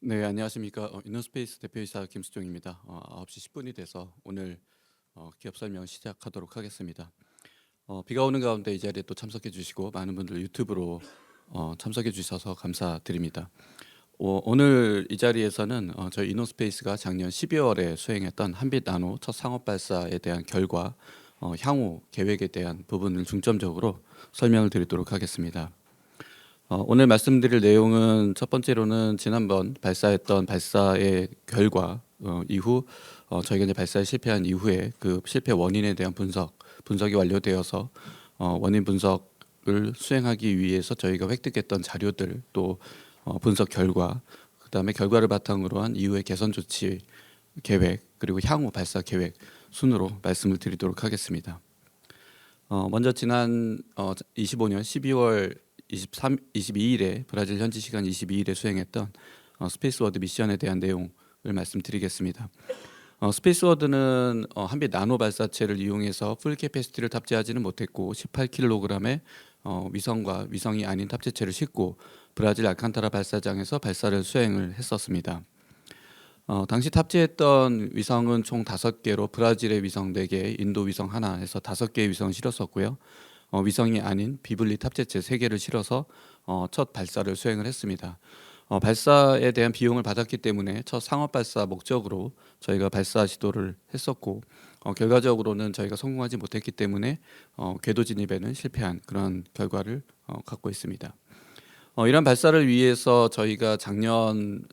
네, 안녕하십니까. 이노스페이스 대표이사 김수종입니다. 9시 10분이 돼서 오늘 기업 설명 시작하도록 하겠습니다. 비가 오는 가운데 이 자리에 또 참석해 주시고 많은 분들 유튜브로 참석해 주셔서 감사드립니다. 오늘 이 자리에서는 저희 이노스페이스가 작년 12월에 수행했던 한빛 나노 첫 상업 발사에 대한 결과, 향후 계획에 대한 부분을 중점적으로 설명을 드리도록 하겠습니다. 오늘 말씀드릴 내용은 첫 번째로는 지난번 발사했던 발사의 결과 이후 저희가 이제 발사에 실패한 이후에 그 실패 원인에 대한 분석이 완료되어서 원인 분석을 수행하기 위해서 저희가 획득했던 자료들 또 분석 결과, 그다음에 결과를 바탕으로 한 이후의 개선 조치 계획, 그리고 향후 발사 계획 순으로 말씀을 드리도록 하겠습니다. 먼저 지난 25년 12월 22일에 브라질 현지 시간 22일에 수행했던 스페이스워드 미션에 대한 내용을 말씀드리겠습니다. 스페이스워드는 한빛 나노 발사체를 이용해서 풀 캐패시티를 탑재하지는 못했고 18kg의 위성과 위성이 아닌 탑재체를 싣고 브라질 알칸타라 발사장에서 발사를 수행을 했었습니다. 당시 탑재했던 위성은 총 5개로 브라질의 위성 4개, 인도 위성 하나 해서 5개의 위성을 실었었고요. 위성이 아닌 비블리 탑재체 3개를 실어서 첫 발사를 수행을 했습니다. 발사에 대한 비용을 받았기 때문에 첫 상업 발사 목적으로 저희가 발사 시도를 했었고 결과적으로는 저희가 성공하지 못했기 때문에 궤도 진입에는 실패한 그런 결과를 갖고 있습니다. 이런 발사를 위해서 저희가 작년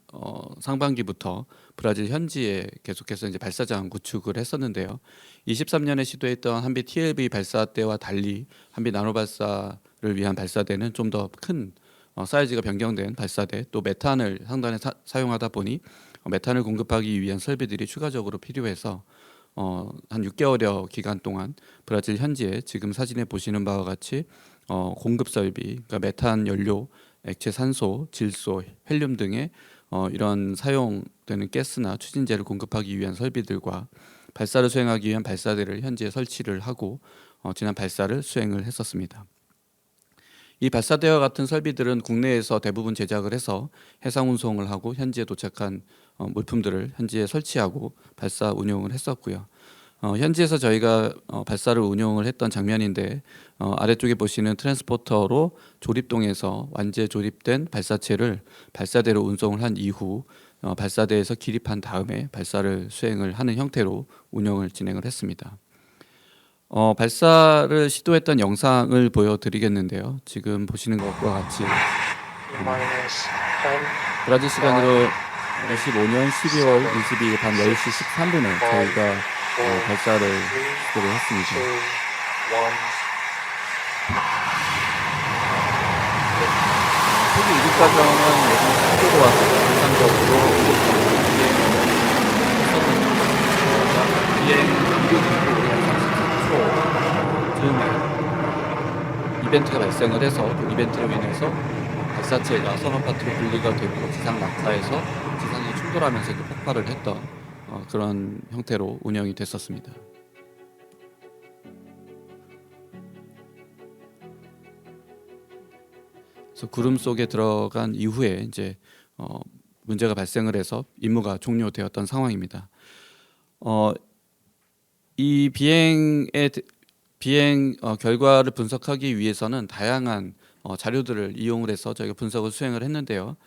상반기부터 브라질 현지에 계속해서 이제 발사장 구축을 했었는데요. 23년에 시도했던 한빛 TLV 발사 때와 달리 한빛 나노 발사를 위한 발사대는 좀 더 큰 사이즈가 변경된 발사대, 또 메탄을 상단에 사용하다 보니 메탄을 공급하기 위한 설비들이 추가적으로 필요해서 한 6개월여 기간 동안 브라질 현지에 지금 사진에 보시는 바와 같이 공급 설비, 그러니까 메탄 연료, 액체 산소, 질소, 헬륨 등의 이런 사용되는 가스나 추진제를 공급하기 위한 설비들과 발사를 수행하기 위한 발사대를 현지에 설치를 하고 지난 발사를 수행을 했었습니다. 이 발사대와 같은 설비들은 국내에서 대부분 제작을 해서 해상 운송을 하고 현지에 도착한 물품들을 현지에 설치하고 발사 운용을 했었고요. 현지에서 저희가 발사를 운용을 했던 장면인데 아래쪽에 보시는 트랜스포터로 조립동에서 완제 조립된 발사체를 발사대로 운송을 한 이후 발사대에서 기립한 다음에 발사를 수행을 하는 형태로 운영을 진행을 했습니다. 발사를 시도했던 영상을 보여드리겠는데요. 지금 보시는 것과 같이 브라질 시간으로 25년 12월 22일 밤 10시 13분에 저희가 발사를 시도를 했습니다. 초기 이륙 과정은 예상 속도와 정상적으로 비행 이륙 이후에 한 33초쯤에 이벤트가 발생을 해서 그 이벤트로 인해서 발사체가 선호 파트로 분리가 되고 지상 낙하에서 지상이 충돌하면서 폭발을 했던 그런 형태로 운영이 됐었습니다. 그래서 구름 속에 들어간 이후에 이제 문제가 발생을 해서 임무가 종료되었던 상황입니다. 이 비행 결과를 분석하기 위해서는 다양한 자료들을 이용을 해서 저희가 분석을 수행을 했는데요.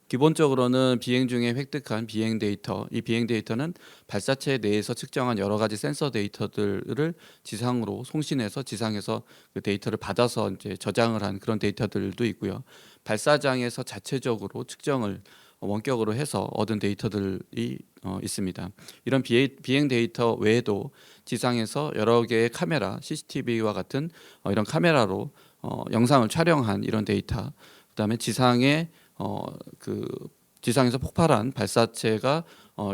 기본적으로는 비행 중에 획득한 비행 데이터, 이 비행 데이터는 발사체 내에서 측정한 여러 가지 센서 데이터들을 지상으로 송신해서 지상에서 그 데이터를 받아서 이제 저장을 한 그런 데이터들도 있고요. 발사장에서 자체적으로 측정을 원격으로 해서 얻은 데이터들이 있습니다. 이런 비행 데이터 외에도 지상에서 여러 개의 카메라, CCTV와 같은 이런 카메라로 영상을 촬영한 이런 데이터, 그다음에 지상에서 폭발한 발사체가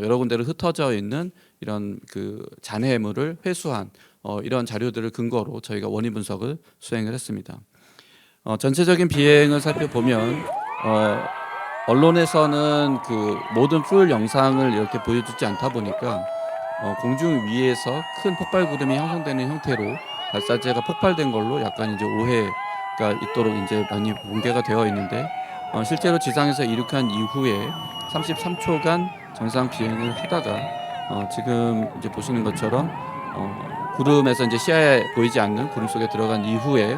여러 군데로 흩어져 있는 이런 그 잔해물을 회수한 이런 자료들을 근거로 저희가 원인 분석을 수행을 했습니다. 전체적인 비행을 살펴보면 언론에서는 그 모든 풀 영상을 이렇게 보여주지 않다 보니까 공중 위에서 큰 폭발 구름이 형성되는 형태로 발사체가 폭발된 걸로 약간 이제 오해가 있도록 이제 많이 공개가 되어 있는데 실제로 지상에서 이륙한 이후에 33초간 정상 비행을 하다가 지금 이제 보시는 것처럼 구름에서 이제 시야에 보이지 않는 구름 속에 들어간 이후에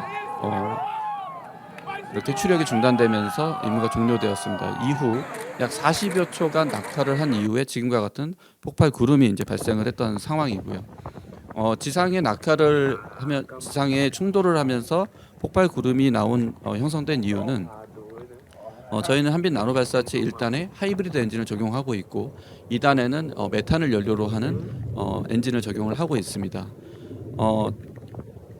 이렇게 추력이 중단되면서 임무가 종료되었습니다. 이후 약 40여 초간 낙하를 한 이후에 지금과 같은 폭발 구름이 이제 발생을 했던 상황이고요. 지상에 낙하를 하면 지상에 충돌을 하면서 폭발 구름이 형성된 이유는 저희는 한빛 나노 발사체 1단에 하이브리드 엔진을 적용하고 있고 2단에는 메탄을 연료로 하는 엔진을 적용을 하고 있습니다.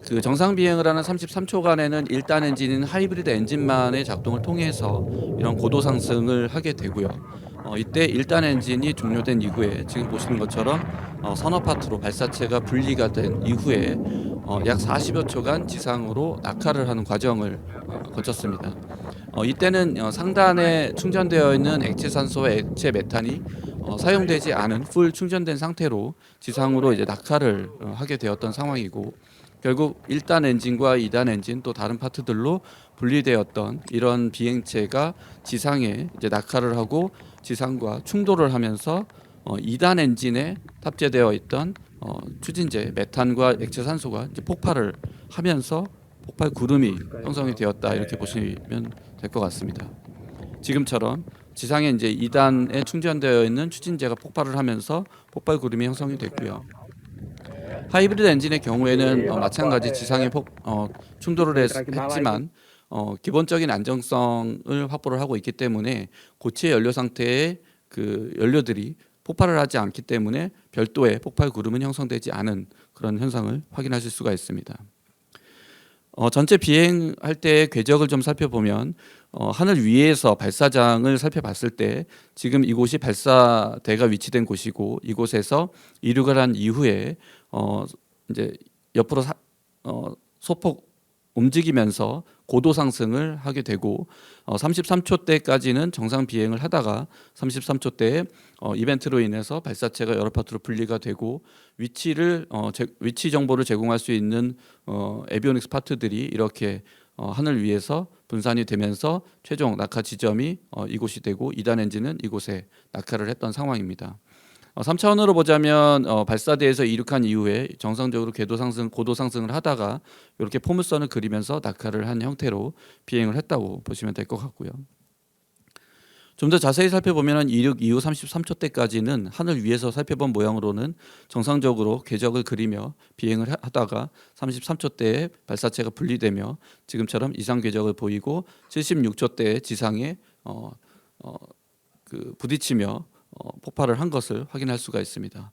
그 정상 비행을 하는 33초간에는 1단 엔진인 하이브리드 엔진만의 작동을 통해서 이런 고도 상승을 하게 되고요. 이때 1단 엔진이 종료된 이후에 지금 보시는 것처럼 선어 파트로 발사체가 분리가 된 이후에 약 40여 초간 지상으로 낙하를 하는 과정을 거쳤습니다. 이때는 상단에 충전되어 있는 액체 산소와 액체 메탄이 사용되지 않은 풀 충전된 상태로 지상으로 이제 낙하를 하게 되었던 상황이고 결국 1단 엔진과 2단 엔진 또 다른 파트들로 분리되었던 이런 비행체가 지상에 이제 낙하를 하고 지상과 충돌을 하면서 2단 엔진에 탑재되어 있던 추진제 메탄과 액체 산소가 이제 폭발을 하면서 폭발 구름이 형성이 되었다 이렇게 보시면 될 것 같습니다. 지금처럼 지상에 이제 2단에 충전되어 있는 추진제가 폭발을 하면서 폭발 구름이 형성이 됐고요. 하이브리드 엔진의 경우에는 마찬가지 지상에 충돌을 했지만 기본적인 안정성을 확보를 하고 있기 때문에 고체 연료 상태의 그 연료들이 폭발을 하지 않기 때문에 별도의 폭발 구름은 형성되지 않은 그런 현상을 확인하실 수가 있습니다. 전체 비행할 때의 궤적을 좀 살펴보면 하늘 위에서 발사장을 살펴봤을 때 지금 이곳이 발사대가 위치된 곳이고 이곳에서 이륙을 한 이후에 이제 옆으로 소폭 움직이면서 고도 상승을 하게 되고 33초 때까지는 정상 비행을 하다가 33초 때에 이벤트로 인해서 발사체가 여러 파트로 분리가 되고 위치 정보를 제공할 수 있는 에비오닉스 파트들이 이렇게 하늘 위에서 분산이 되면서 최종 낙하 지점이 이곳이 되고 2단 엔진은 이곳에 낙하를 했던 상황입니다. 3차원으로 보자면 발사대에서 이륙한 이후에 정상적으로 고도 상승을 하다가 이렇게 포물선을 그리면서 낙하를 한 형태로 비행을 했다고 보시면 될 것 같고요. 좀 더 자세히 살펴보면 이륙 이후 33초 때까지는 하늘 위에서 살펴본 모양으로는 정상적으로 궤적을 그리며 비행을 하다가 33초 때에 발사체가 분리되며 지금처럼 이상 궤적을 보이고 76초 때에 지상에 부딪히며 폭발을 한 것을 확인할 수가 있습니다.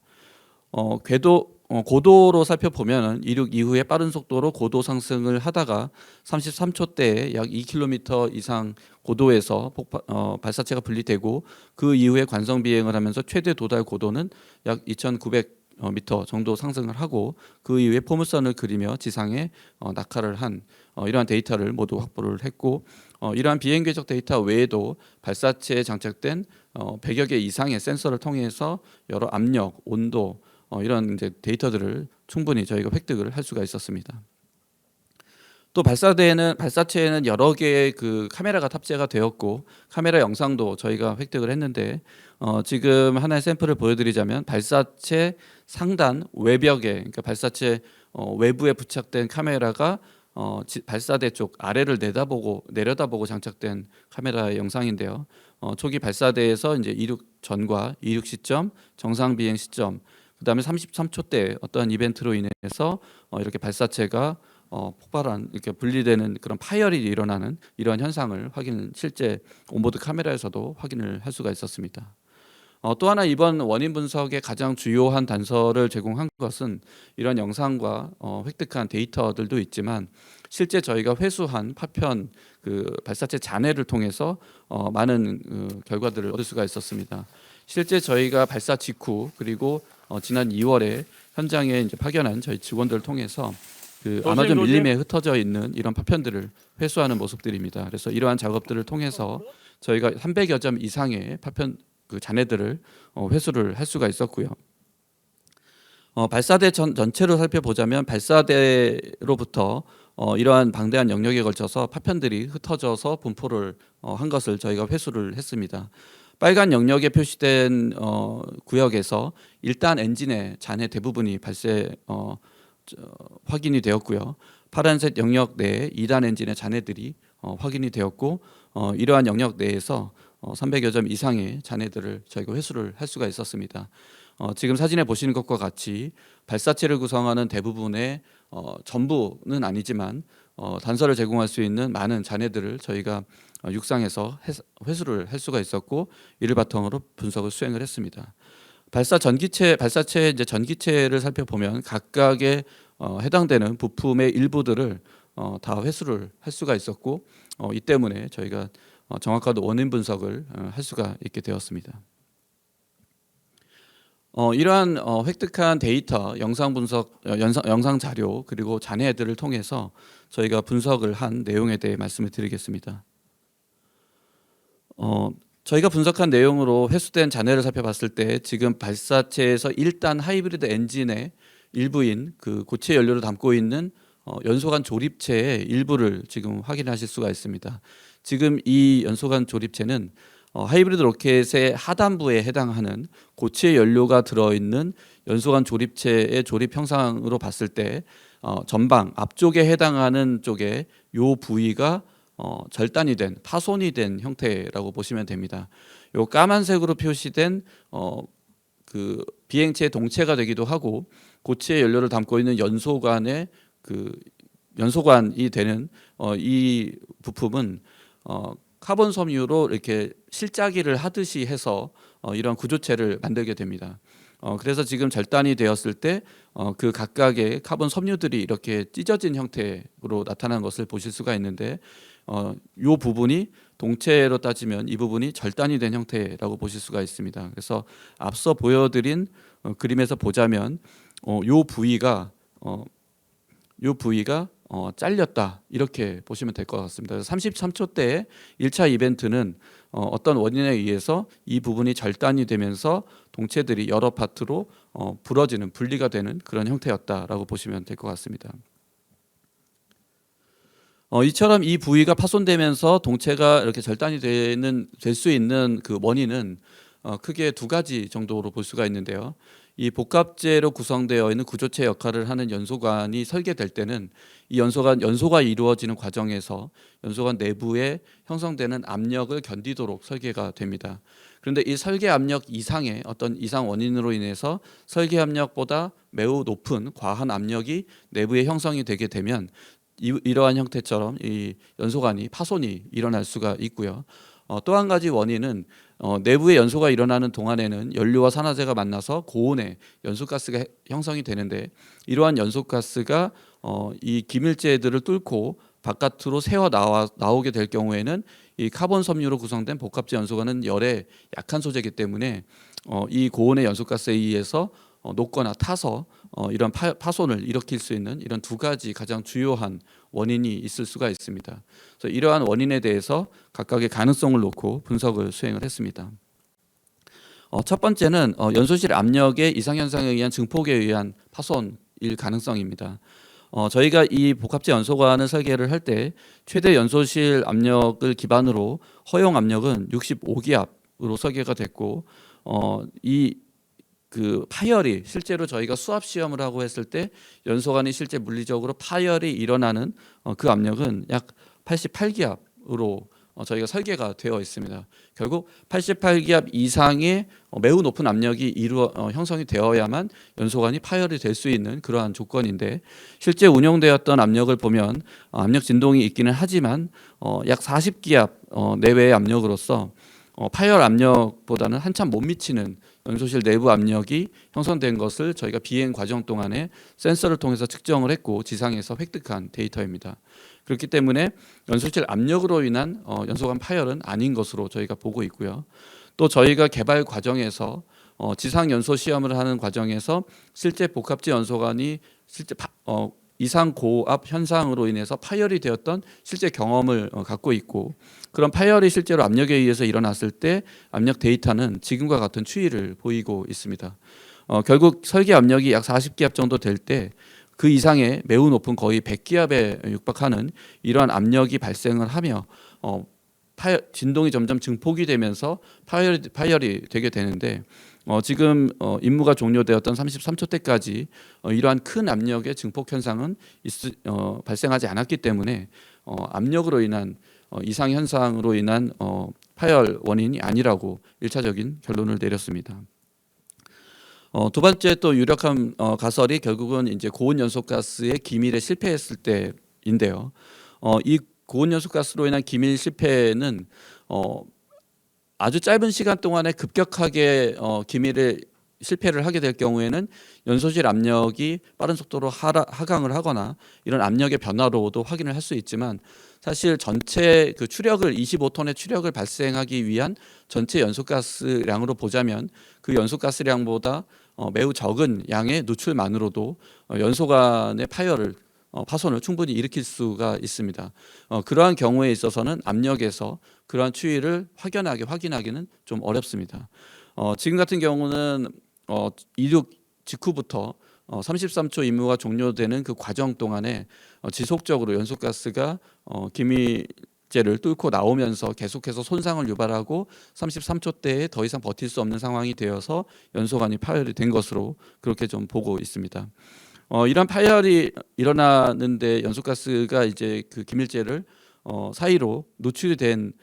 고도로 살펴보면 이륙 이후에 빠른 속도로 고도 상승을 하다가 33초 때에 약 2km 이상 고도에서 발사체가 분리되고 그 이후에 관성 비행을 하면서 최대 도달 고도는 약 2,900m 정도 상승을 하고 그 이후에 포물선을 그리며 지상에 낙하를 한 이러한 데이터를 모두 확보를 했고 이러한 비행 궤적 데이터 외에도 발사체에 장착된 100여 개 이상의 센서를 통해서 여러 압력, 온도 이런 이제 데이터들을 충분히 저희가 획득을 할 수가 있었습니다. 또 발사체에는 여러 개의 그 카메라가 탑재가 되었고 카메라 영상도 저희가 획득을 했는데 지금 하나의 샘플을 보여드리자면 발사체 상단 외벽에 그러니까 발사체 외부에 부착된 카메라가 발사대 쪽 아래를 내려다보고 장착된 카메라의 영상인데요. 초기 발사대에서 이제 이륙 전과 이륙 시점, 정상 비행 시점, 그다음에 33초 때 어떠한 이벤트로 인해서 이렇게 발사체가 폭발한 이렇게 분리되는 그런 파열이 일어나는 이러한 현상을 실제 온보드 카메라에서도 확인을 할 수가 있었습니다. 또 하나 이번 원인 분석의 가장 주요한 단서를 제공한 것은 이런 영상과 획득한 데이터들도 있지만 실제 저희가 회수한 파편 그 발사체 잔해를 통해서 많은 결과들을 얻을 수가 있었습니다. 실제 저희가 발사 직후 그리고 지난 2월에 현장에 이제 파견한 저희 직원들을 통해서 그 아마존 밀림에 흩어져 있는 이런 파편들을 회수하는 모습들입니다. 그래서 이러한 작업들을 통해서 저희가 300여 점 이상의 파편 그 잔해들을 회수를 할 수가 있었고요. 발사대 전체로 살펴보자면 발사대로부터 이러한 방대한 영역에 걸쳐서 파편들이 흩어져서 분포를 한 것을 저희가 회수를 했습니다. 빨간 영역에 표시된 구역에서 1단 엔진의 잔해 대부분이 확인이 되었고요. 파란색 영역 내에 2단 엔진의 잔해들이 확인이 되었고, 이러한 영역 내에서 300여 점 이상의 잔해들을 저희가 회수를 할 수가 있었습니다. 지금 사진에 보시는 것과 같이 발사체를 구성하는 대부분의 전부는 아니지만 단서를 제공할 수 있는 많은 잔해들을 저희가 육상에서 회수를 할 수가 있었고, 이를 바탕으로 분석을 수행을 했습니다. 발사체의 이제 전기체를 살펴보면 각각의 해당되는 부품의 일부들을 다 회수를 할 수가 있었고, 이 때문에 저희가 정확한 원인 분석을 할 수가 있게 되었습니다. 이러한 획득한 데이터, 영상 분석, 영상 자료 그리고 잔해들을 통해서 저희가 분석을 한 내용에 대해 말씀을 드리겠습니다. 저희가 분석한 내용으로 회수된 잔해를 살펴봤을 때 지금 발사체에서 1단 하이브리드 엔진의 일부인 그 고체 연료를 담고 있는 연소관 조립체의 일부를 지금 확인하실 수가 있습니다. 지금 이 연소관 조립체는 하이브리드 로켓의 하단부에 해당하는 고체 연료가 들어있는 연소관 조립체의 조립 형상으로 봤을 때 전방 앞쪽에 해당하는 쪽에 요 부위가 절단이 된, 파손이 된 형태라고 보시면 됩니다. 요 까만색으로 표시된 그 비행체의 동체가 되기도 하고, 고체 연료를 담고 있는 연소관의 그 연소관이 되는 이 부품은 카본 섬유로 이렇게 실자기를 하듯이 해서 이런 구조체를 만들게 됩니다. 그래서 지금 절단이 되었을 때 그 각각의 카본 섬유들이 이렇게 찢어진 형태로 나타나는 것을 보실 수가 있는데, 이 부분이 동체로 따지면 이 부분이 절단이 된 형태라고 보실 수가 있습니다. 그래서 앞서 보여드린 그림에서 보자면 이 부위가 잘렸다, 이렇게 보시면 될 것 같습니다. 33초 때 1차 이벤트는 어떤 원인에 의해서 이 부분이 절단이 되면서 동체들이 여러 파트로 부러지는, 분리가 되는 그런 형태였다라고 보시면 될 것 같습니다. 이처럼 이 부위가 파손되면서 동체가 이렇게 절단이 될 수 있는 그 원인은 크게 두 가지 정도로 볼 수가 있는데요. 이 복합재로 구성되어 있는 구조체 역할을 하는 연소관이 설계될 때는 이 연소가 이루어지는 과정에서 연소관 내부에 형성되는 압력을 견디도록 설계가 됩니다. 그런데 이 설계 압력 이상의 어떤 이상 원인으로 인해서 설계 압력보다 매우 높은 과한 압력이 내부에 형성이 되게 되면 이러한 형태처럼 이 연소관이 파손이 일어날 수가 있고요. 또 한 가지 원인은 내부에 연소가 일어나는 동안에는 연료와 산화제가 만나서 고온의 연소가스가 형성이 되는데, 이러한 연소가스가 이 기밀재들을 뚫고 바깥으로 새어 나오게 될 경우에는 이 카본 섬유로 구성된 복합재 연소관은 열에 약한 소재이기 때문에 이 고온의 연소가스에 의해서 녹거나 타서 이런 파손을 일으킬 수 있는 이런 두 가지 가장 주요한 원인이 있을 수가 있습니다. 그래서 이러한 원인에 대해서 각각의 가능성을 놓고 분석을 수행을 했습니다. 첫 번째는 연소실 압력의 이상현상에 의한 증폭에 의한 파손일 가능성입니다. 저희가 이 복합재 연소관을 설계를 할 때 최대 연소실 압력을 기반으로 허용 압력은 65기압으로 설계가 됐고, 그 파열이 실제로 저희가 수압 시험을 하고 했을 때 연소관이 실제 물리적으로 파열이 일어나는 그 압력은 약 88기압으로 저희가 설계가 되어 있습니다. 결국 88기압 이상의 매우 높은 압력이 형성이 되어야만 연소관이 파열이 될 수 있는 그러한 조건인데, 실제 운용되었던 압력을 보면 압력 진동이 있기는 하지만 약 40기압 내외의 압력으로서 파열 압력보다는 한참 못 미치는 연소실 내부 압력이 형성된 것을 저희가 비행 과정 동안에 센서를 통해서 측정을 했고 지상에서 획득한 데이터입니다. 그렇기 때문에 연소실 압력으로 인한 연소관 파열은 아닌 것으로 저희가 보고 있고요. 또 저희가 개발 과정에서 지상 연소 시험을 하는 과정에서 실제 복합재 연소관이 실제 이상 고압 현상으로 인해서 파열이 되었던 실제 경험을 갖고 있고, 그런 파열이 실제로 압력에 의해서 일어났을 때 압력 데이터는 지금과 같은 추이를 보이고 있습니다. 결국 설계 압력이 약 40기압 정도 될 때 그 이상의 매우 높은 거의 100기압에 육박하는 이러한 압력이 발생을 하며 진동이 점점 증폭이 되면서 파열이 되게 되는데 지금 임무가 종료되었던 33초 때까지 이러한 큰 압력의 증폭 현상은 발생하지 않았기 때문에 압력으로 인한 이상 현상으로 인한 파열 원인이 아니라고 1차적인 결론을 내렸습니다. 두 번째 또 유력한 가설이 결국은 이제 고온 연소가스의 기밀에 실패했을 때인데요. 이 고온 연소가스로 인한 기밀 실패는 아주 짧은 시간 동안에 급격하게 기밀에 실패를 하게 될 경우에는 연소실 압력이 빠른 속도로 하강을 하거나 이런 압력의 변화로도 확인을 할 수 있지만 사실 전체 그 추력을 25톤의 추력을 발생하기 위한 전체 연소가스량으로 보자면 그 연소가스량보다 매우 적은 양의 누출만으로도 연소 간의 파손을 충분히 일으킬 수가 있습니다. 그러한 경우에 있어서는 압력에서 그러한 추이를 확인하기는 좀 어렵습니다. 지금 같은 경우는 이륙 직후부터 33초 임무가 종료되는 그 과정 동안에 지속적으로 연소가스가 기밀재를 뚫고 나오면서 계속해서 손상을 유발하고 33초 때에 더 이상 버틸 수 없는 상황이 되어서 연소관이 파열이 된 것으로 그렇게 좀 보고 있습니다. 이런 파열이 일어나는데 연소가스가 이제 그 기밀재를 사이로 노출이 된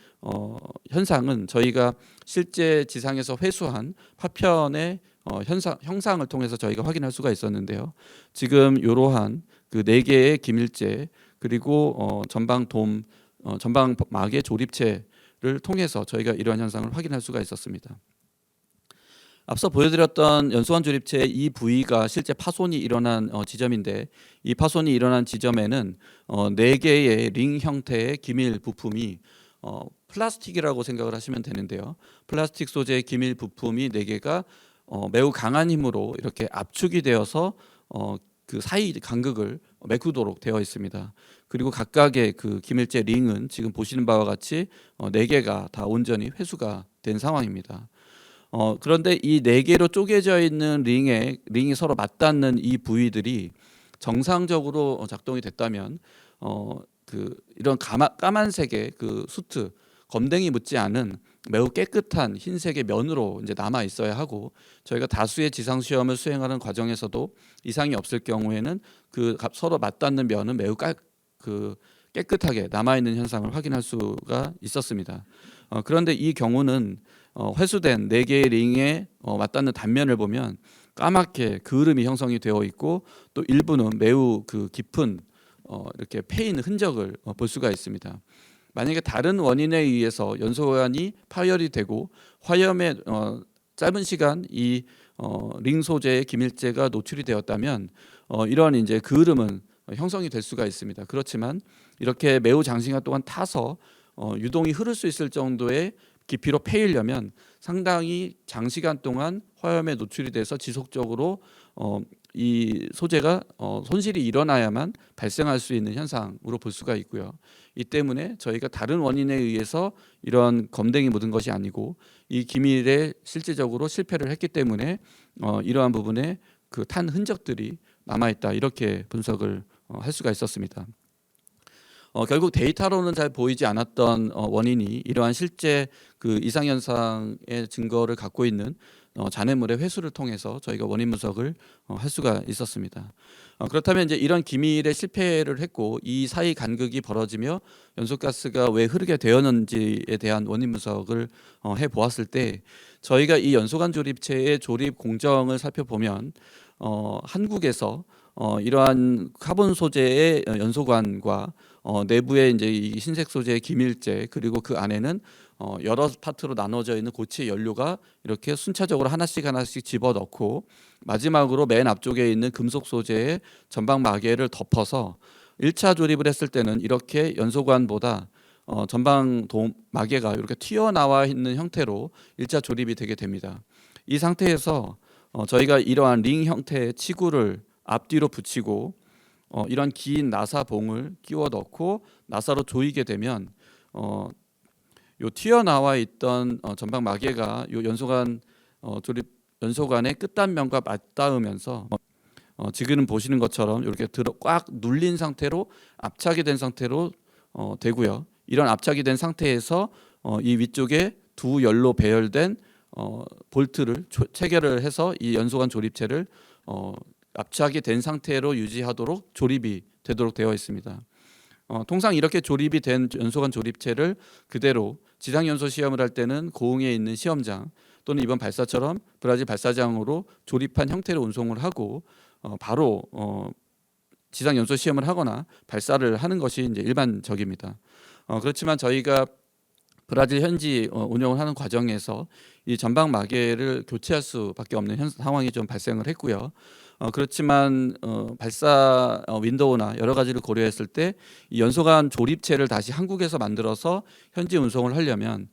현상은 저희가 실제 지상에서 회수한 파편의 형상을 통해서 저희가 확인할 수가 있었는데요. 지금 이러한 그 4개의 기밀재 그리고 전방막의 조립체를 통해서 저희가 이러한 현상을 확인할 수가 있었습니다. 앞서 보여드렸던 연소관 조립체의 이 부위가 실제 파손이 일어난 지점인데 이 파손이 일어난 지점에는 4개의 링 형태의 기밀 부품이 플라스틱이라고 생각을 하시면 되는데요. 플라스틱 소재의 기밀 부품이 4개가 매우 강한 힘으로 이렇게 압축이 되어서 그 사이 간극을 메꾸도록 되어 있습니다. 그리고 각각의 그 기밀재 링은 지금 보시는 바와 같이 4개가 다 온전히 회수가 된 상황입니다. 그런데 이 4개로 쪼개져 있는 링이 서로 맞닿는 이 부위들이 정상적으로 작동이 됐다면 이런 까만색의 그 수트 검댕이 묻지 않은 매우 깨끗한 흰색의 면으로 이제 남아 있어야 하고 저희가 다수의 지상 시험을 수행하는 과정에서도 이상이 없을 경우에는 그 서로 맞닿는 면은 매우 깨끗하게 남아 있는 현상을 확인할 수가 있었습니다. 그런데 이 경우는 회수된 4개의 링에 맞닿는 단면을 보면 까맣게 그을음이 형성이 되어 있고 또 일부는 매우 깊은 이렇게 패인 흔적을 볼 수가 있습니다. 만약에 다른 원인에 의해서 연소관이 파열이 되고 화염에 짧은 시간 이 링 소재의 기밀재가 노출이 되었다면 이런 이제 그을음은 형성이 될 수가 있습니다. 그렇지만 이렇게 매우 장시간 동안 타서 유동이 흐를 수 있을 정도의 깊이로 패이려면 상당히 장시간 동안 화염에 노출이 돼서 지속적으로 이 소재가 손실이 일어나야만 발생할 수 있는 현상으로 볼 수가 있고요. 이 때문에 저희가 다른 원인에 의해서 이런 검댕이 묻은 것이 아니고 이 기밀에 실질적으로 실패를 했기 때문에 이러한 부분에 그 탄 흔적들이 남아있다 이렇게 분석을 할 수가 있었습니다. 결국 데이터로는 잘 보이지 않았던 원인이 이러한 실제 그 이상 현상의 증거를 갖고 있는 잔해물의 회수를 통해서 저희가 원인 분석을 할 수가 있었습니다. 그렇다면 이제 이런 기밀에 실패를 했고 이 사이 간극이 벌어지며 연소가스가 왜 흐르게 되었는지에 대한 원인 분석을 해 보았을 때 저희가 이 연소관 조립체의 조립 공정을 살펴보면 한국에서 이러한 카본 소재의 연소관과 내부에 이제 이 흰색 소재의 기밀재 그리고 그 안에는 여러 파트로 나눠져 있는 고체 연료가 이렇게 순차적으로 하나씩 집어넣고 마지막으로 맨 앞쪽에 있는 금속 소재의 전방 마개를 덮어서 1차 조립을 했을 때는 이렇게 연소관보다 전방 마개가 이렇게 튀어나와 있는 형태로 1차 조립이 되게 됩니다. 이 상태에서 저희가 이러한 링 형태의 치구를 앞뒤로 붙이고 이런 긴 나사봉을 끼워 넣고 나사로 조이게 되면 요 튀어나와 있던 전방 마개가 요 연소관의 끝단면과 맞닿으면서 지금 보시는 것처럼 이렇게 꽉 눌린 상태로 압착이 된 상태로 되고요. 이런 압착이 된 상태에서 이 위쪽에 두 열로 배열된 볼트를 체결을 해서 이 연소관 조립체를 압착이 된 상태로 유지하도록 조립이 되도록 되어 있습니다. 통상 이렇게 조립이 된 연소관 조립체를 그대로 지상 연소 시험을 할 때는 고흥에 있는 시험장 또는 이번 발사처럼 브라질 발사장으로 조립한 형태로 운송을 하고 바로 지상 연소 시험을 하거나 발사를 하는 것이 이제 일반적입니다. 그렇지만 저희가 브라질 현지 운영을 하는 과정에서 이 전방 마개를 교체할 수밖에 없는 상황이 좀 발생을 했고요. 그렇지만 발사 윈도우나 여러 가지를 고려했을 때 이 연소관 조립체를 다시 한국에서 만들어서 현지 운송을 하려면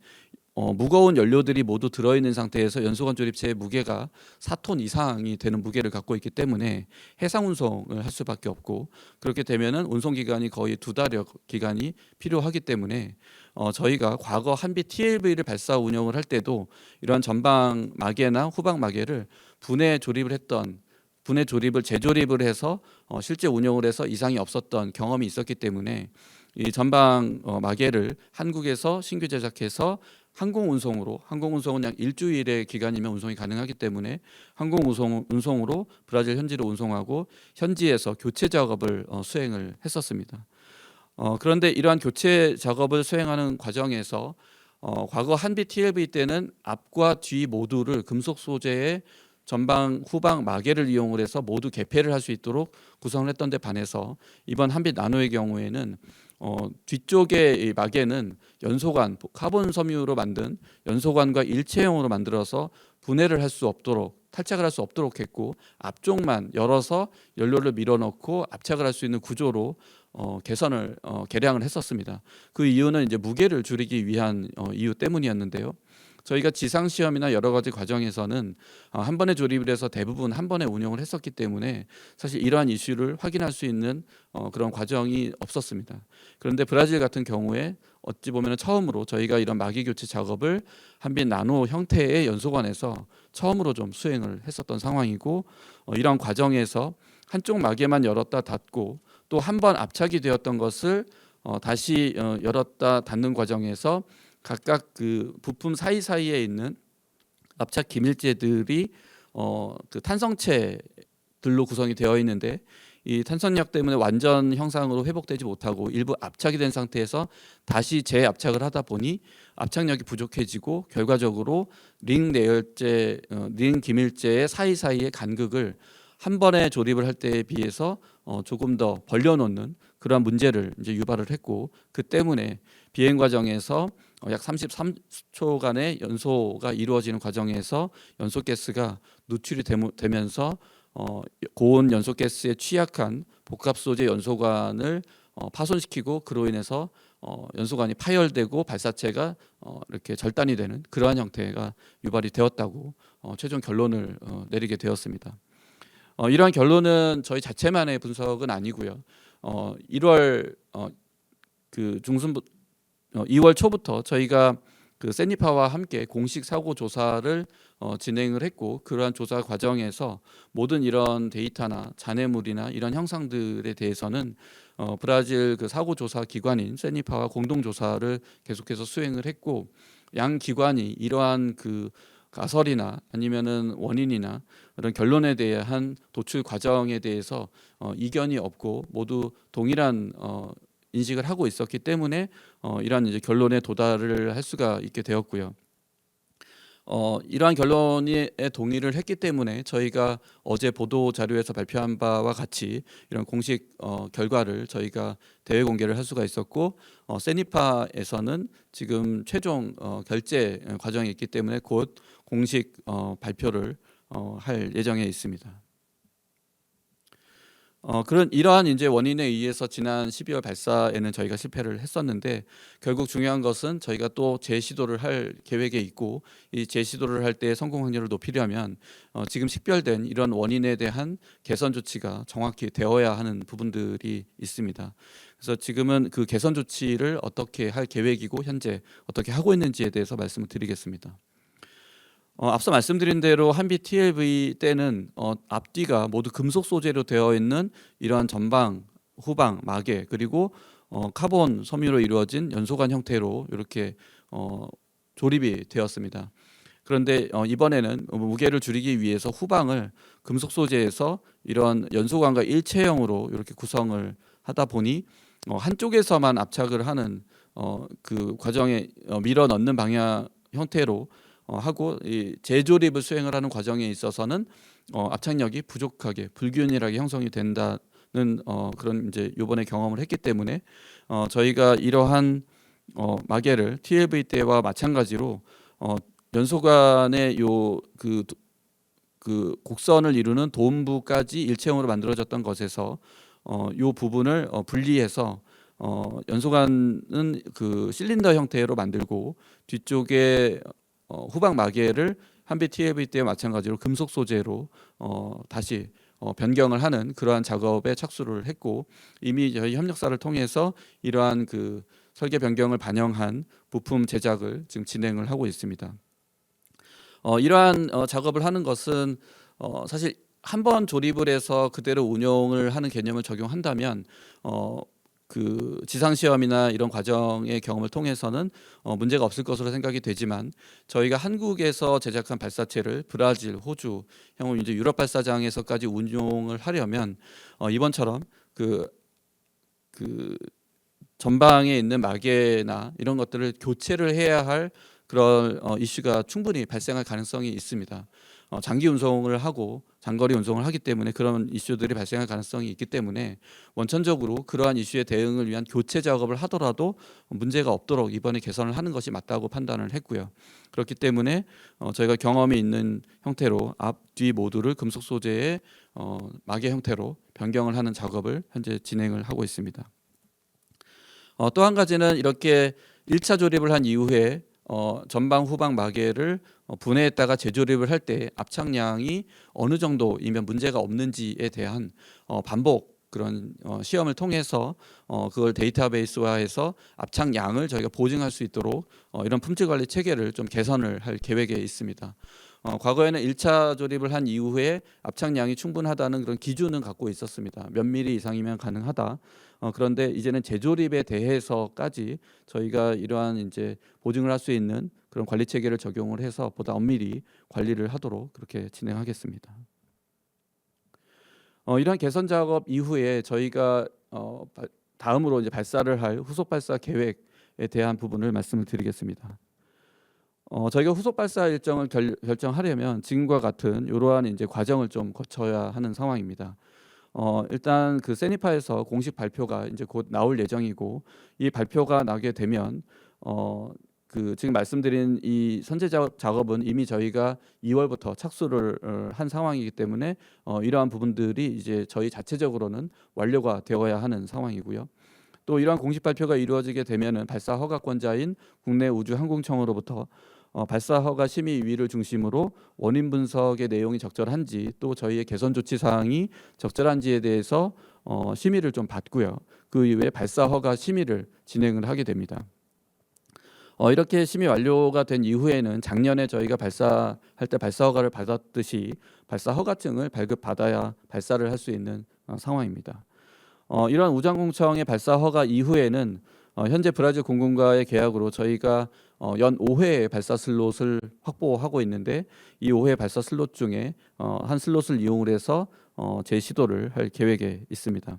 무거운 연료들이 모두 들어있는 상태에서 연소관 조립체의 무게가 4톤 이상이 되는 무게를 갖고 있기 때문에 해상 운송을 할 수밖에 없고, 그렇게 되면은 운송 기간이 거의 2달여 기간이 필요하기 때문에 저희가 과거 한비 TLV를 발사 운영을 할 때도 이러한 전방 마개나 후방 마개를 분해 조립을 재조립을 해서 실제 운영을 해서 이상이 없었던 경험이 있었기 때문에 이 전방 마개를 한국에서 신규 제작해서 항공 운송은 약 일주일의 기간이면 운송이 가능하기 때문에 항공 운송으로 브라질 현지로 운송하고 현지에서 교체 작업을 수행을 했었습니다. 그런데 이러한 교체 작업을 수행하는 과정에서 과거 한비 TLV 때는 앞과 뒤 모두를 금속 소재의 전방 후방 마개를 이용을 해서 모두 개폐를 할 수 있도록 구성을 했던 데 반해서 이번 한빛 나노의 경우에는 뒤쪽의 이 마개는 연소관, 카본 섬유로 만든 연소관과 일체형으로 만들어서 분해를 할 수 없도록, 탈착을 할 수 없도록 했고, 앞쪽만 열어서 연료를 밀어넣고 압착을 할 수 있는 구조로 개량을 했었습니다. 그 이유는 이제 무게를 줄이기 위한 이유 때문이었는데요. 저희가 지상 시험이나 여러 가지 과정에서는 한 번에 조립을 해서 대부분 한 번에 운영을 했었기 때문에 사실 이러한 이슈를 확인할 수 있는 그런 과정이 없었습니다. 그런데 브라질 같은 경우에 어찌 보면 처음으로 저희가 이런 마개 교체 작업을 한빛 나노 형태의 연소관에서 처음으로 좀 수행을 했었던 상황이고, 이런 과정에서 한쪽 마개만 열었다 닫고 또 한 번 압착이 되었던 것을 다시 열었다 닫는 과정에서 각각 그 부품 사이사이에 있는 압착 기밀재들이 그 탄성체들로 구성이 되어 있는데, 이 탄성력 때문에 완전 형상으로 회복되지 못하고 일부 압착이 된 상태에서 다시 재압착을 하다 보니 압착력이 부족해지고 결과적으로 링 기밀재의 사이사이의 간극을 한 번에 조립을 할 때에 비해서 조금 더 벌려놓는 그러한 문제를 이제 유발을 했고, 그 때문에 비행 과정에서 약 33초간의 연소가 이루어지는 과정에서 연소가스가 누출이 되면서 고온 연소가스에 취약한 복합 소재 연소관을 파손시키고, 그로 인해서 연소관이 파열되고 발사체가 이렇게 절단이 되는 그러한 형태가 유발이 되었다고 최종 결론을 내리게 되었습니다. 이러한 결론은 저희 자체만의 분석은 아니고요. 1월 그 중순부 2월 초부터 저희가 그 세니파와 함께 공식 사고 조사를 진행을 했고, 그러한 조사 과정에서 모든 이런 데이터나 잔해물이나 이런 형상들에 대해서는 브라질 그 사고 조사 기관인 세니파와 공동 조사를 계속해서 수행을 했고, 양 기관이 이러한 그 가설이나 아니면은 원인이나 그런 결론에 대한 도출 과정에 대해서 이견이 없고 모두 동일한 인식을 하고 있었기 때문에 이러한 이제 결론에 도달을 할 수가 있게 되었고요. 이러한 결론에 동의를 했기 때문에 저희가 어제 보도 자료에서 발표한 바와 같이 이런 공식 결과를 저희가 대외 공개를 할 수가 있었고, 세니파에서는 지금 최종 결재 과정에 있기 때문에 곧 공식 발표를 할 예정에 있습니다. 그런 이러한 이제 원인에 의해서 지난 12월 발사에는 저희가 실패를 했었는데, 결국 중요한 것은 저희가 또 재시도를 할 계획에 있고, 이 재시도를 할 때 성공 확률을 높이려면 지금 식별된 이런 원인에 대한 개선 조치가 정확히 되어야 하는 부분들이 있습니다. 그래서 지금은 그 개선 조치를 어떻게 할 계획이고 현재 어떻게 하고 있는지에 대해서 말씀을 드리겠습니다. 앞서 말씀드린 대로 한비 TLV 때는 앞뒤가 모두 금속 소재로 되어 있는 이러한 전방, 후방, 마개 그리고 카본 섬유로 이루어진 연소관 형태로 이렇게 조립이 되었습니다. 그런데 이번에는 무게를 줄이기 위해서 후방을 금속 소재에서 이런 연소관과 일체형으로 이렇게 구성을 하다 보니 한쪽에서만 압착을 하는 그 과정에 밀어 넣는 방향 형태로 하고 이 재조립을 수행을 하는 과정에 있어서는 압착력이 부족하게 불균일하게 형성이 된다는 그런 이제 요번에 경험을 했기 때문에 저희가 이러한 마개를 TLV 때와 마찬가지로 연소관의 그 곡선을 이루는 도움부까지 일체형으로 만들어졌던 것에서 요 부분을 분리해서 연소관은 그 실린더 형태로 만들고 뒤쪽에 후방 마개를 한비 TLV 때와 마찬가지로 금속 소재로 다시 변경을 하는 그러한 작업에 착수를 했고 이미 저희 협력사를 통해서 이러한 그 설계 변경을 반영한 부품 제작을 지금 진행을 하고 있습니다. 이러한 작업을 하는 것은 사실 한번 조립을 해서 그대로 운용을 하는 개념을 적용한다면 그 지상 시험이나 이런 과정의 경험을 통해서는 문제가 없을 것으로 생각이 되지만 저희가 한국에서 제작한 발사체를 브라질, 호주, 향후 이제 유럽 발사장에서까지 운용을 하려면 이번처럼 그 전방에 있는 마개나 이런 것들을 교체를 해야 할 그런 이슈가 충분히 발생할 가능성이 있습니다. 장기 운송을 하고 장거리 운송을 하기 때문에 그런 이슈들이 발생할 가능성이 있기 때문에 원천적으로 그러한 이슈에 대응을 위한 교체 작업을 하더라도 문제가 없도록 이번에 개선을 하는 것이 맞다고 판단을 했고요. 그렇기 때문에 저희가 경험이 있는 형태로 앞, 뒤 모두를 금속 소재의 마개 형태로 변경을 하는 작업을 현재 진행을 하고 있습니다. 또 한 가지는 이렇게 1차 조립을 한 이후에 전방 후방 마개를 분해했다가 재조립을 할 때 압착량이 어느 정도이면 문제가 없는지에 대한 반복 그런 시험을 통해서 그걸 데이터베이스화해서 압착량을 저희가 보증할 수 있도록 이런 품질 관리 체계를 좀 개선을 할 계획에 있습니다. 과거에는 1차 조립을 한 이후에 압착량이 충분하다는 그런 기준은 갖고 있었습니다. 몇 미리 이상이면 가능하다. 그런데 이제는 재조립에 대해서까지 저희가 이러한 이제 보증을 할 수 있는 그런 관리 체계를 적용을 해서 보다 엄밀히 관리를 하도록 그렇게 진행하겠습니다. 이러한 개선 작업 이후에 저희가 다음으로 이제 발사를 할 후속 발사 계획에 대한 부분을 말씀을 드리겠습니다. 저희가 후속 발사 일정을 결정하려면 지금과 같은 이러한 이제 과정을 좀 거쳐야 하는 상황입니다. 일단 그 세니파에서 공식 발표가 이제 곧 나올 예정이고 이 발표가 나게 되면 그 지금 말씀드린 이 선제 작업은 이미 저희가 2월부터 착수를 한 상황이기 때문에 이러한 부분들이 이제 저희 자체적으로는 완료가 되어야 하는 상황이고요. 또 이러한 공식 발표가 이루어지게 되면은 발사 허가권자인 국내우주항공청으로부터 발사 허가 심의위를 중심으로 원인 분석의 내용이 적절한지 또 저희의 개선 조치 사항이 적절한지에 대해서 심의를 좀 받고요. 그 이후에 발사 허가 심의를 진행을 하게 됩니다. 이렇게 심의 완료가 된 이후에는 작년에 저희가 발사할 때 발사 허가를 받았듯이 발사 허가증을 발급받아야 발사를 할 수 있는 상황입니다. 이러한 우주항공청의 발사 허가 이후에는 현재 브라질 공군과의 계약으로 저희가 연 5회의 발사 슬롯을 확보하고 있는데 이 5회 발사 슬롯 중에 한 슬롯을 이용을 해서 재시도를 할 계획에 있습니다.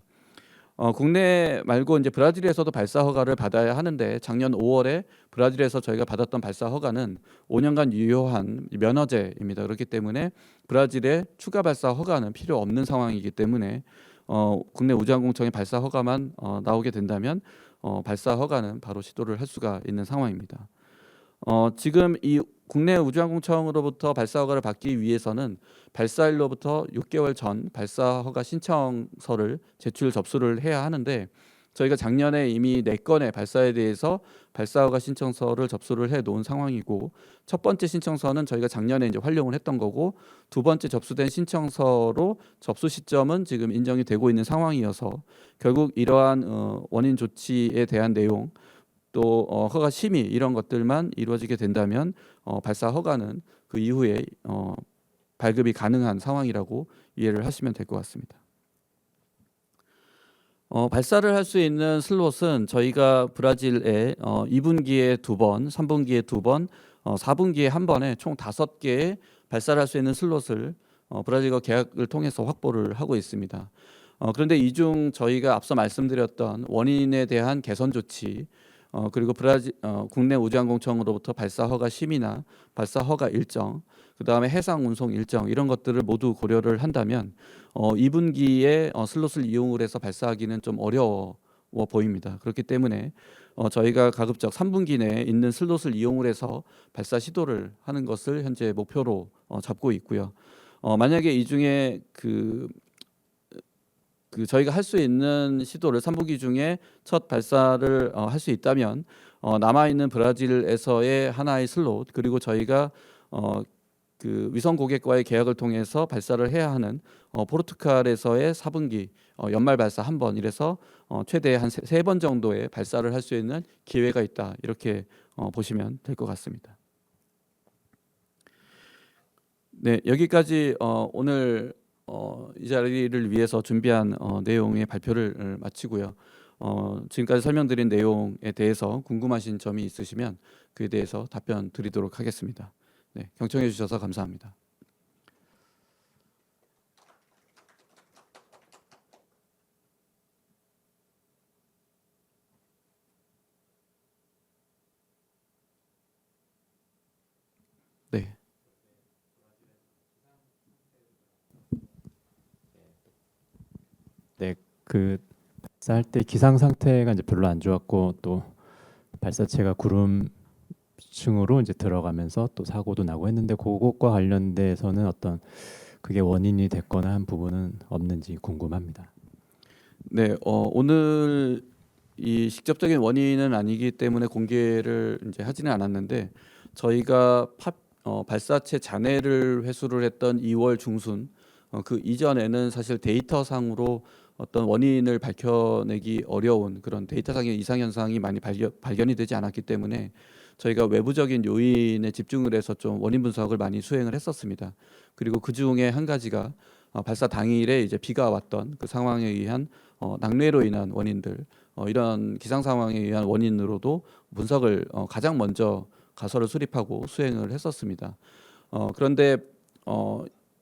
국내 말고 이제 브라질에서도 발사 허가를 받아야 하는데 작년 5월에 브라질에서 저희가 받았던 발사 허가는 5년간 유효한 면허제입니다. 그렇기 때문에 브라질의 추가 발사 허가는 필요 없는 상황이기 때문에 국내 우주항공청의 발사 허가만 나오게 된다면 발사 허가는 바로 시도를 할 수가 있는 상황입니다. 지금 이 국내 우주항공청으로부터 발사 허가를 받기 위해서는 발사일로부터 6개월 전 발사 허가 신청서를 제출 접수를 해야 하는데 저희가 작년에 이미 4건의 발사에 대해서 발사 허가 신청서를 접수를 해 놓은 상황이고 첫 번째 신청서는 저희가 작년에 이제 활용을 했던 거고 두 번째 접수된 신청서로 접수 시점은 지금 인정이 되고 있는 상황이어서 결국 이러한 원인 조치에 대한 내용 또 허가 심의 이런 것들만 이루어지게 된다면 발사 허가는 그 이후에 발급이 가능한 상황이라고 이해를 하시면 될 것 같습니다. 발사를 할 수 있는 슬롯은 저희가 브라질에 2분기에 2번, 3분기에 2번, 4분기에 1번에 총 5개의 발사를 할 수 있는 슬롯을 브라질과 계약을 통해서 확보를 하고 있습니다. 그런데 이 중 저희가 앞서 말씀드렸던 원인에 대한 개선 조치, 그리고 브라질 국내 우주항공청으로부터 발사 허가 심의나 발사 허가 일정, 그다음에 해상 운송 일정 이런 것들을 모두 고려를 한다면 2분기에 슬롯을 이용을 해서 발사하기는 좀 어려워 보입니다. 그렇기 때문에 저희가 가급적 3분기 내에 있는 슬롯을 이용을 해서 발사 시도를 하는 것을 현재 목표로 잡고 있고요. 만약에 이 중에 그 저희가 할 수 있는 시도를 3분기 중에 첫 발사를 할 수 있다면 남아 있는 브라질에서의 하나의 슬롯, 그리고 저희가 그 위성 고객과의 계약을 통해서 발사를 해야 하는 포르투갈에서의 4분기 연말 발사 1번, 이래서 최대 한 3번 정도의 발사를 할 수 있는 기회가 있다, 이렇게 보시면 될 것 같습니다. 네, 여기까지 오늘 이 자리를 위해서 준비한 내용의 발표를 마치고요. 지금까지 설명드린 내용에 대해서 궁금하신 점이 있으시면 그에 대해서 답변 드리도록 하겠습니다. 네, 경청해 주셔서 감사합니다. 네. 네, 그 발사할 때 기상 상태가 이제 별로 안 좋았고 또 발사체가 구름층으로 이제 들어가면서 또 사고도 나고 했는데 그것과 관련돼서는 어떤 그게 원인이 됐거나 한 부분은 없는지 궁금합니다. 네, 오늘 이 직접적인 원인은 아니기 때문에 공개를 이제 하지는 않았는데 저희가 발사체 잔해를 회수를 했던 2월 중순 그 이전에는 사실 데이터상으로 어떤 원인을 밝혀내기 어려운 그런 데이터상의 이상 현상이 많이 발견이 되지 않았기 때문에 저희가 외부적인 요인에 집중을 해서 좀 원인 분석을 많이 수행을 했었습니다. 그리고 그 중에 한 가지가 발사 당일에 이제 비가 왔던 그 상황에 의한 낙뢰로 인한 원인들, 이런 기상 상황에 의한 원인으로도 분석을 가장 먼저 가설을 수립하고 수행을 했었습니다. 그런데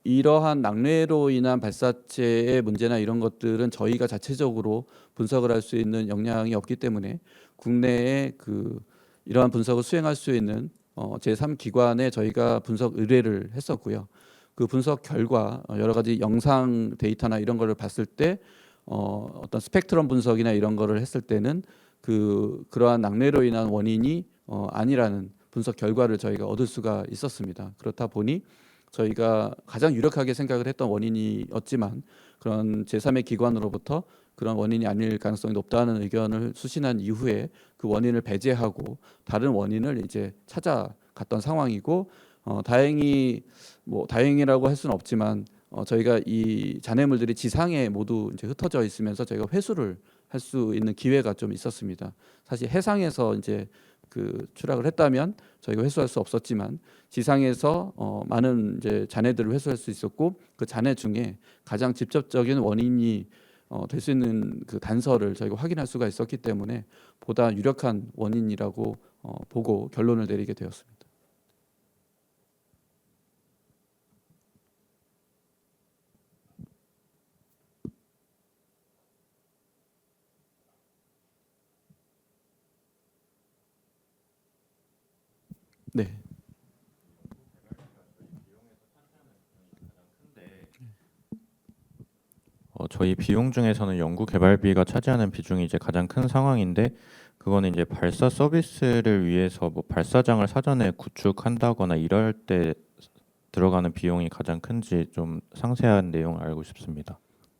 이러한 낙뢰로 인한 발사체의 문제나 이런 것들은 저희가 자체적으로 분석을 할 수 있는 역량이 없기 때문에 국내에 이러한 분석을 수행할 수 있는 제3기관에 저희가 분석 의뢰를 했었고요. 그 분석 결과 여러 가지 영상 데이터나 이런 거를 봤을 때 어떤 스펙트럼 분석이나 이런 거를 했을 때는 그러한 낙뢰로 인한 원인이 아니라는 분석 결과를 저희가 얻을 수가 있었습니다. 그렇다 보니 저희가 가장 유력하게 생각을 했던 원인이었지만 그런 제3의 기관으로부터 그런 원인이 아닐 가능성이 높다는 의견을 수신한 이후에 그 원인을 배제하고 다른 원인을 이제 찾아갔던 상황이고, 다행이라고 할 수는 없지만 저희가 이 잔해물들이 지상에 모두 이제 흩어져 있으면서 저희가 회수를 할 수 있는 기회가 좀 있었습니다. 사실 해상에서 이제 추락을 했다면 저희가 회수할 수 없었지만 지상에서 많은 이제 잔해들을 회수할 수 있었고, 그 잔해 중에 가장 직접적인 원인이 될 수 있는 그 단서를 저희가 확인할 수가 있었기 때문에 보다 유력한 원인이라고 보고 결론을 내리게 되었습니다. 네. 저희 비용 중에서는 연구 개발비가 차지하는 비중이 이제 가장 큰 상황인데, 그거는 이제 발사 서비스를 위해서 뭐 발사장을 사전에 구축한다거나 이럴 때 들어가는 비용이 가장 큰지 좀 상세한 내용을 알고 싶습니다.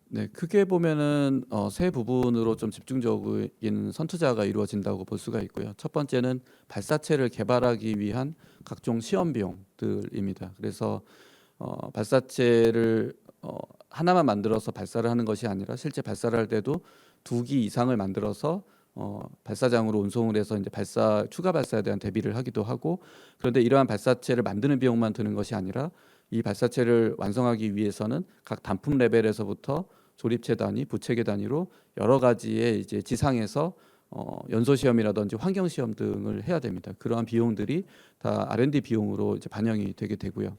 네, 크게 보면은 세 부분으로 좀 집중적인 선투자가 이루어진다고 볼 수가 있고요. 첫 번째는 발사체를 개발하기 위한 각종 시험 비용들입니다. 그래서 발사체를 하나만 만들어서 발사를 하는 것이 아니라 실제 발사를 할 때도 2기 이상을 만들어서 발사장으로 운송을 해서 이제 추가 발사에 대한 대비를 하기도 하고, 그런데 이러한 발사체를 만드는 비용만 드는 것이 아니라 이 발사체를 완성하기 위해서는 각 단품 레벨에서부터 조립체 단위, 부체계 단위로 여러 가지의 이제 지상에서 연소 시험이라든지 환경 시험 등을 해야 됩니다. 그러한 비용들이 다 R&D 비용으로 이제 반영이 되게 되고요.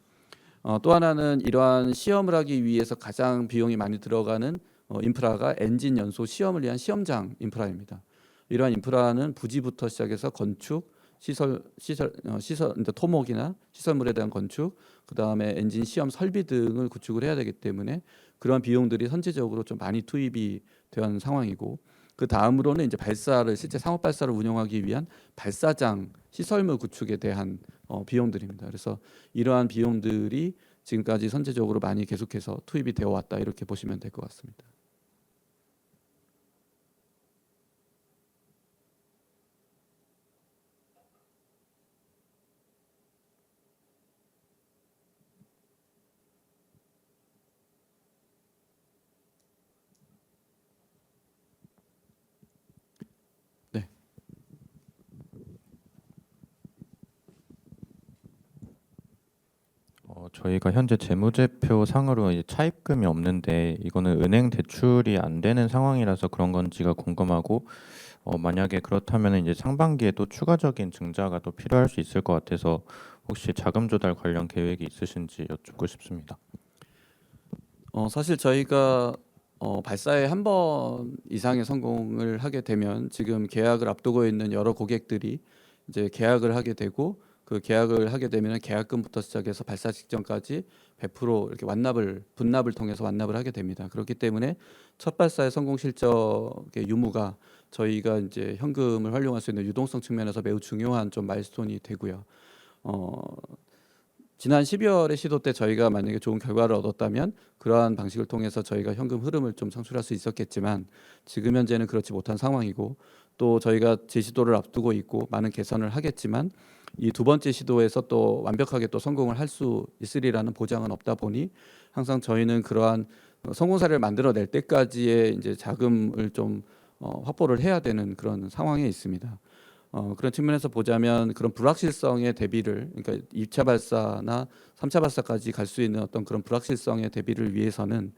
또 하나는 이러한 시험을 하기 위해서 가장 비용이 많이 들어가는 인프라가 엔진 연소 시험을 위한 시험장 인프라입니다. 이러한 인프라는 부지부터 시작해서 건축, 시설, 토목이나 시설물에 대한 건축, 그 다음에 엔진 시험 설비 등을 구축을 해야 되기 때문에 그런 비용들이 선제적으로 좀 많이 투입이 된 상황이고, 그 다음으로는 이제 실제 상업 발사를 운영하기 위한 발사장 시설물 구축에 대한 비용들입니다. 그래서 이러한 비용들이 지금까지 선제적으로 많이 계속해서 투입이 되어 왔다, 이렇게 보시면 될 것 같습니다. 네. 저희가 현재 재무제표 상으로 이제 차입금이 없는데 이거는 은행 대출이 안 되는 상황이라서 그런 건지가 궁금하고, 만약에 그렇다면 이제 상반기에 또 추가적인 증자가 또 필요할 수 있을 것 같아서 혹시 자금 조달 관련 계획이 있으신지 여쭙고 싶습니다. 사실 저희가 발사에 한 번 이상의 성공을 하게 되면 지금 계약을 앞두고 있는 여러 고객들이 이제 계약을 하게 되고, 그 계약을 하게 되면 계약금부터 시작해서 발사 직전까지 100% 이렇게 분납을 통해서 완납을 하게 됩니다. 그렇기 때문에 첫 발사의 성공 실적의 유무가 저희가 이제 현금을 활용할 수 있는 유동성 측면에서 매우 중요한 좀 마일스톤이 되고요. 지난 12월의 시도 때 저희가 만약에 좋은 결과를 얻었다면 그러한 방식을 통해서 저희가 현금 흐름을 좀 창출할 수 있었겠지만, 지금 현재는 그렇지 못한 상황이고, 또 저희가 제시도를 앞두고 있고 많은 개선을 하겠지만 이 두 번째 시도에서 또 완벽하게 또 성공을 할 수 있으리라는 보장은 없다 보니 항상 저희는 그러한 성공 사례를 만들어낼 때까지의 이제 자금을 좀 확보를 해야 되는 그런 상황에 있습니다. 그런 측면에서 보자면 그런 불확실성의 대비를, 그러니까 2차 발사나 3차 발사까지 갈 수 있는 어떤 그런 불확실성의 대비를 위해서는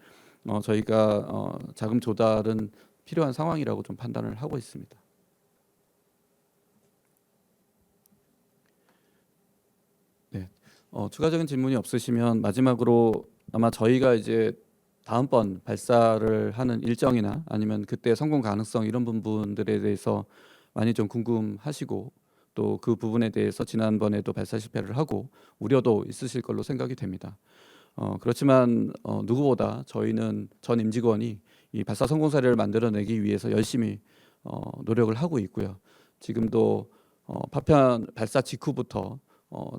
저희가 자금 조달은 필요한 상황이라고 좀 판단을 하고 있습니다. 네. 추가적인 질문이 없으시면 마지막으로, 아마 저희가 이제 다음번 발사를 하는 일정이나 아니면 그때 성공 가능성 이런 부분들에 대해서 많이 좀 궁금하시고, 또 그 부분에 대해서 지난번에도 발사 실패를 하고 우려도 있으실 걸로 생각이 됩니다. 그렇지만 누구보다 저희는 전 임직원이 이 발사 성공 사례를 만들어내기 위해서 열심히 노력을 하고 있고요. 지금도 파편 발사 직후부터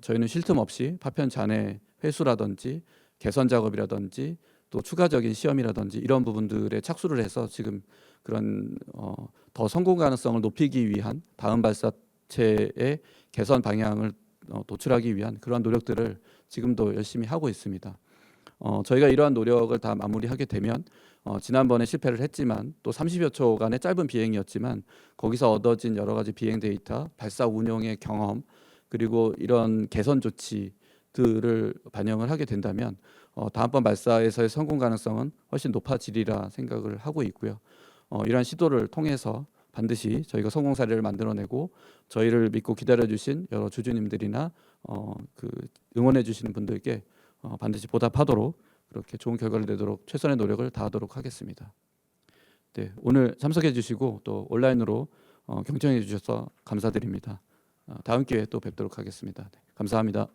저희는 쉴 틈 없이 파편 잔해 회수라든지 개선 작업이라든지 또 추가적인 시험이라든지 이런 부분들에 착수를 해서 지금 그런 더 성공 가능성을 높이기 위한 다음 발사체의 개선 방향을 도출하기 위한 그러한 노력들을 지금도 열심히 하고 있습니다. 저희가 이러한 노력을 다 마무리하게 되면 지난번에 실패를 했지만 또 30여 초간의 짧은 비행이었지만 거기서 얻어진 여러 가지 비행 데이터, 발사 운영의 경험, 그리고 이런 개선 조치들을 반영을 하게 된다면 다음번 발사에서의 성공 가능성은 훨씬 높아지리라 생각을 하고 있고요. 이러한 시도를 통해서 반드시 저희가 성공 사례를 만들어내고 저희를 믿고 기다려주신 여러 주주님들이나 그 응원해 주시는 분들께 반드시 보답하도록 그렇게 좋은 결과를 내도록 최선의 노력을 다하도록 하겠습니다. 네, 오늘 참석해 주시고 또 온라인으로 경청해 주셔서 감사드립니다. 다음 기회에 또 뵙도록 하겠습니다. 네, 감사합니다.